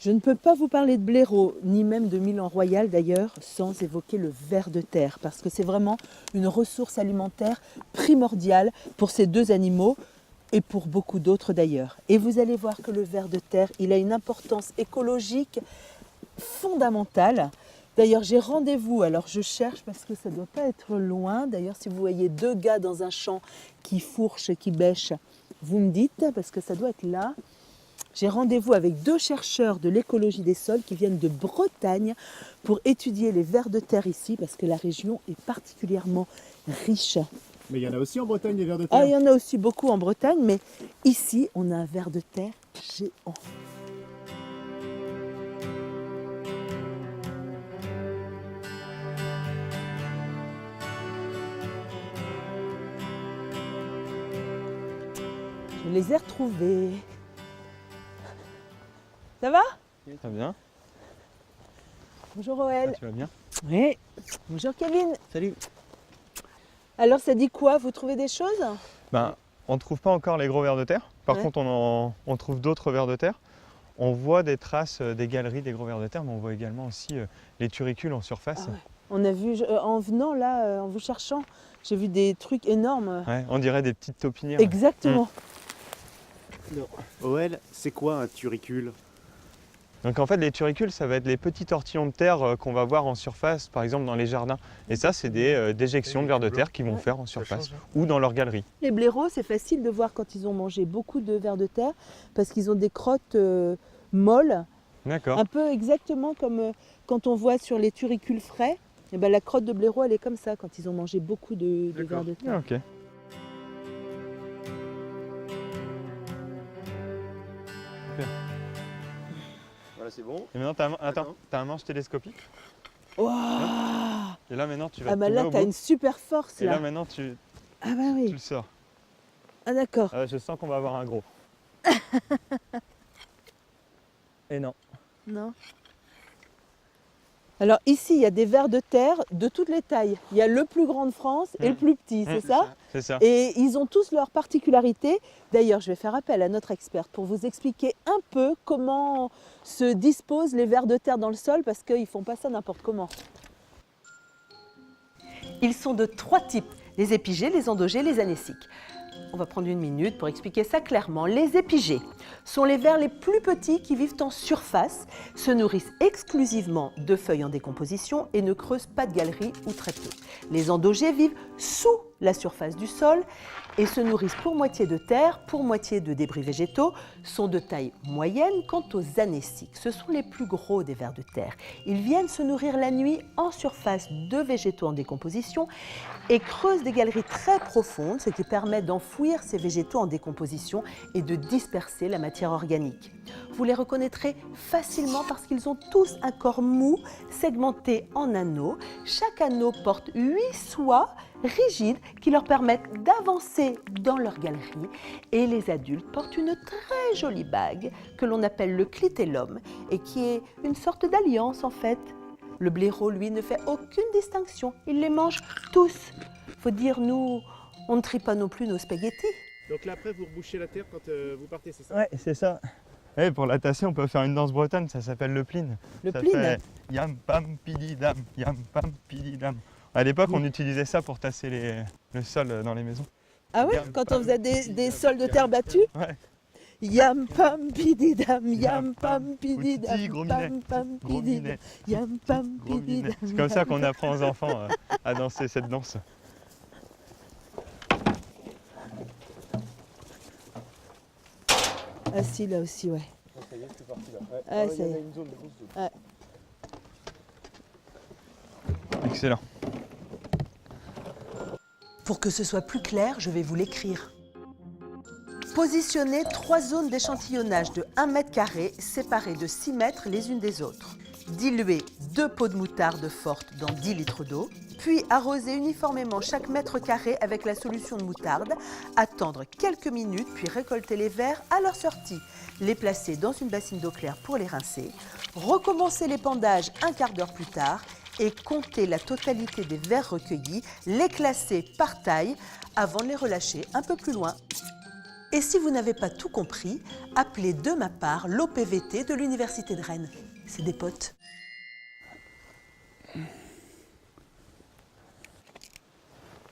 Je ne peux pas vous parler de blaireau, ni même de Milan Royal d'ailleurs, sans évoquer le ver de terre, parce que c'est vraiment une ressource alimentaire primordiale pour ces deux animaux et pour beaucoup d'autres d'ailleurs. Et vous allez voir que le ver de terre, il a une importance écologique fondamentale. D'ailleurs, j'ai rendez-vous, alors je cherche parce que ça ne doit pas être loin. D'ailleurs, si vous voyez deux gars dans un champ qui fourchent, qui bêchent, vous me dites, parce que ça doit être là. J'ai rendez-vous avec deux chercheurs de l'écologie des sols qui viennent de Bretagne pour étudier les vers de terre ici, parce que la région est particulièrement riche. Mais il y en a aussi en Bretagne des vers de terre. Ah, il y en a aussi beaucoup en Bretagne, mais ici, on a un ver de terre géant. Je les ai retrouvés. Ça va? Ça va bien? Bonjour Roël. Tu vas bien? Oui. Bonjour Kevin. Salut. Alors ça dit quoi? Vous trouvez des choses? Ben, on ne trouve pas encore les gros vers de terre. Par Ouais. contre, on trouve d'autres vers de terre. On voit des traces des galeries des gros vers de terre, mais on voit également aussi les turicules en surface. Ah ouais. On a vu, en venant là, en vous cherchant, j'ai vu des trucs énormes. Ouais, on dirait des petites taupinières. Exactement. Non. OL, c'est quoi un turicule? Donc en fait, les turicules, ça va être les petits tortillons de terre qu'on va voir en surface, par exemple dans les jardins. Et ça, c'est des déjections de vers de terre qu'ils vont faire en surface ou dans leur galerie. Les blaireaux, c'est facile de voir quand ils ont mangé beaucoup de vers de terre parce qu'ils ont des crottes molles, D'accord. un peu exactement comme quand on voit sur les turicules frais. Et ben, la crotte de blaireau, elle est comme ça quand ils ont mangé beaucoup de vers de terre. Ah, ok. Voilà, c'est bon. Et maintenant, t'as un manche télescopique. Waouh! Et là, maintenant, tu vas Ah te bah tourner là, au tu as bout. une super force Et là, là. maintenant, tu Ah bah oui. le sors. Ah d'accord. Ah, je sens qu'on va avoir un gros. Et non. Non. Alors ici, il y a des vers de terre de toutes les tailles. Il y a le plus grand de France et le plus petit, c'est ça? C'est ça. Et ils ont tous leurs particularités. D'ailleurs, je vais faire appel à notre experte pour vous expliquer un peu comment se disposent les vers de terre dans le sol, parce qu'ils ne font pas ça n'importe comment. Ils sont de trois types, les épigées, les endogées, les anéciques. On va prendre une minute pour expliquer ça clairement. Les épigées sont les vers les plus petits qui vivent en surface, se nourrissent exclusivement de feuilles en décomposition et ne creusent pas de galeries ou très peu. Les endogées vivent sous la surface du sol et se nourrissent pour moitié de terre, pour moitié de débris végétaux, sont de taille moyenne. Quant aux anéciques, ce sont les plus gros des vers de terre. Ils viennent se nourrir la nuit en surface de végétaux en décomposition et creusent des galeries très profondes, ce qui permet d'enfouir ces végétaux en décomposition et de disperser la matière organique. Vous les reconnaîtrez facilement parce qu'ils ont tous un corps mou, segmenté en anneaux. Chaque anneau porte 8 soies rigides qui leur permettent d'avancer dans leur galerie. Et les adultes portent une très jolie bague que l'on appelle le clitellum et qui est une sorte d'alliance en fait. Le blaireau, lui, ne fait aucune distinction. Il les mange tous. Faut dire, nous, on ne trie pas non plus nos spaghettis. Donc là, après, vous rebouchez la terre quand vous partez, c'est ça? Ouais, c'est ça. Et pour la tasser, on peut faire une danse bretonne, ça s'appelle le plin. Le Ça plin. fait yam pam pidi dam, yam pam pidi dam. À l'époque, on utilisait ça pour tasser le sol dans les maisons. Ah oui, quand on faisait des sols de terre battus. Ouais. Yam pam pididam, yam pam pididam, Petit gros pam minet. pam Gros pididam, minet. yam pam Gros minet. pididam. C'est comme ça qu'on apprend aux enfants à danser cette danse. Ah si, là aussi, ouais. Ça y est, c'est parti là. Ouais. Ah, il ça y en y a est. une zone, une grosse zone. Excellent. Pour que ce soit plus clair, je vais vous l'écrire. Positionnez 3 zones d'échantillonnage de 1 mètre carré séparées de 6 mètres les unes des autres. Diluez 2 pots de moutarde forte dans 10 litres d'eau, puis arrosez uniformément chaque mètre carré avec la solution de moutarde, attendre quelques minutes, puis récolter les vers à leur sortie, les placer dans une bassine d'eau claire pour les rincer, recommencer l'épandage un quart d'heure plus tard et compter la totalité des vers recueillis, les classer par taille avant de les relâcher un peu plus loin. Et si vous n'avez pas tout compris, appelez de ma part l'OPVT de l'Université de Rennes. C'est des potes.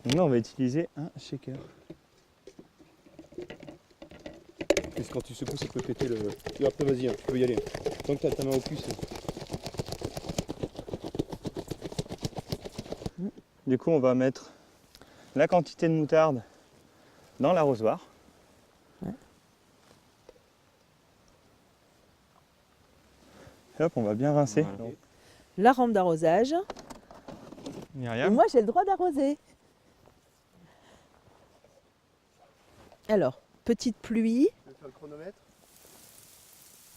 Donc là, on va utiliser un shaker. Parce que quand tu secoues, ça peut péter le. Et après, vas-y, hein, tu peux y aller. Tant que tu as ta main au cul, c'est. Du coup, on va mettre la quantité de moutarde dans l'arrosoir. Ouais. Et hop, on va bien rincer. Voilà. La rampe d'arrosage. Et Myriam, moi, j'ai le droit d'arroser. Alors, petite pluie. Tu veux faire le chronomètre?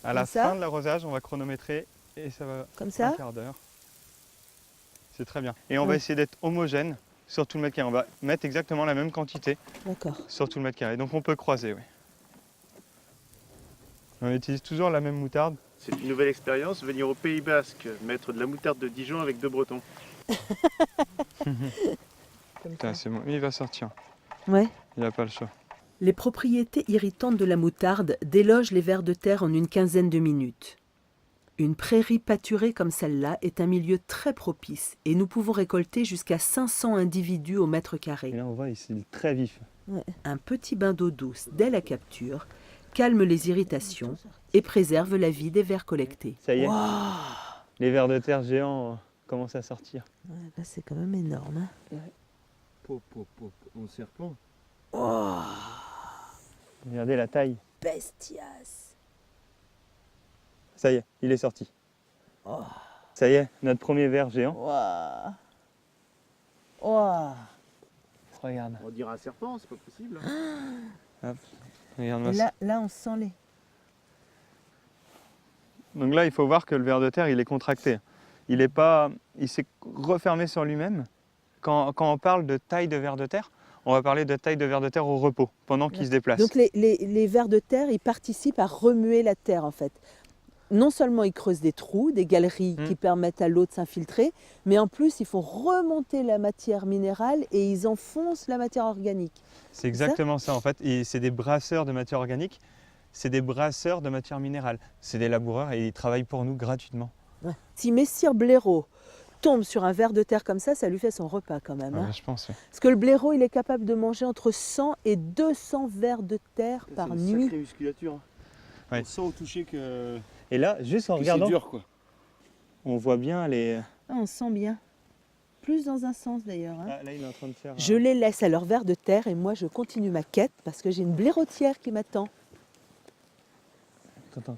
à la comme ça. fin de l'arrosage, on va chronométrer et ça va Comme un ça. quart d'heure. C'est très bien. Et on va Oui. essayer d'être homogène sur tout le mètre carré. On va mettre exactement la même quantité D'accord. sur tout le mètre carré. Donc on peut croiser, oui. On utilise toujours la même moutarde. C'est une nouvelle expérience, venir au Pays Basque, mettre de la moutarde de Dijon avec 2 Bretons. Putain, c'est bon, il va sortir. Ouais. Il n'a pas le choix. Les propriétés irritantes de la moutarde délogent les vers de terre en une quinzaine de minutes. Une prairie pâturée comme celle-là est un milieu très propice et nous pouvons récolter jusqu'à 500 individus au mètre Et carré. là, on voit, il est très vif. Un petit bain d'eau douce dès la capture calme les irritations et préserve la vie des vers collectés. Ça y est, Waouh, les vers de terre géants commencent à sortir. là c'est quand même énorme. Mon serpent. Oh, Regardez la taille. bestias. Ça y est, il est sorti. Oh. Ça y est, notre premier ver géant. Waouh. Waouh. Regarde. On dirait un serpent, c'est pas possible. Hop. Regarde-moi Et ça. là on sent les... Donc là, il faut voir que le ver de terre, il est contracté. Il s'est refermé sur lui-même. Quand on parle de taille de ver de terre, on va parler de taille de ver de terre au repos, pendant qu'il se déplace. Donc les vers de terre, ils participent à remuer la terre en fait. Non seulement ils creusent des trous, des galeries qui permettent à l'eau de s'infiltrer, mais en plus ils font remonter la matière minérale et ils enfoncent la matière organique. C'est exactement ça en fait. Et c'est des brasseurs de matière organique, c'est des brasseurs de matière minérale. C'est des laboureurs et ils travaillent pour nous gratuitement. Ouais. Si Messire Blaireau tombe sur un ver de terre comme ça lui fait son repas quand même. Hein. Je pense. Ouais. Parce que le blaireau, il est capable de manger entre 100 et 200 vers de terre par C'est une nuit. sacrée musculature. Ouais. On sent au toucher que Et là, juste en c'est regardant, dur quoi. on voit bien les. Ah, on sent bien. Plus dans un sens d'ailleurs. Hein. Ah, là, il est en train de faire. Je les laisse à leur ver de terre et moi je continue ma quête parce que j'ai une blaireautière qui m'attend. Attends.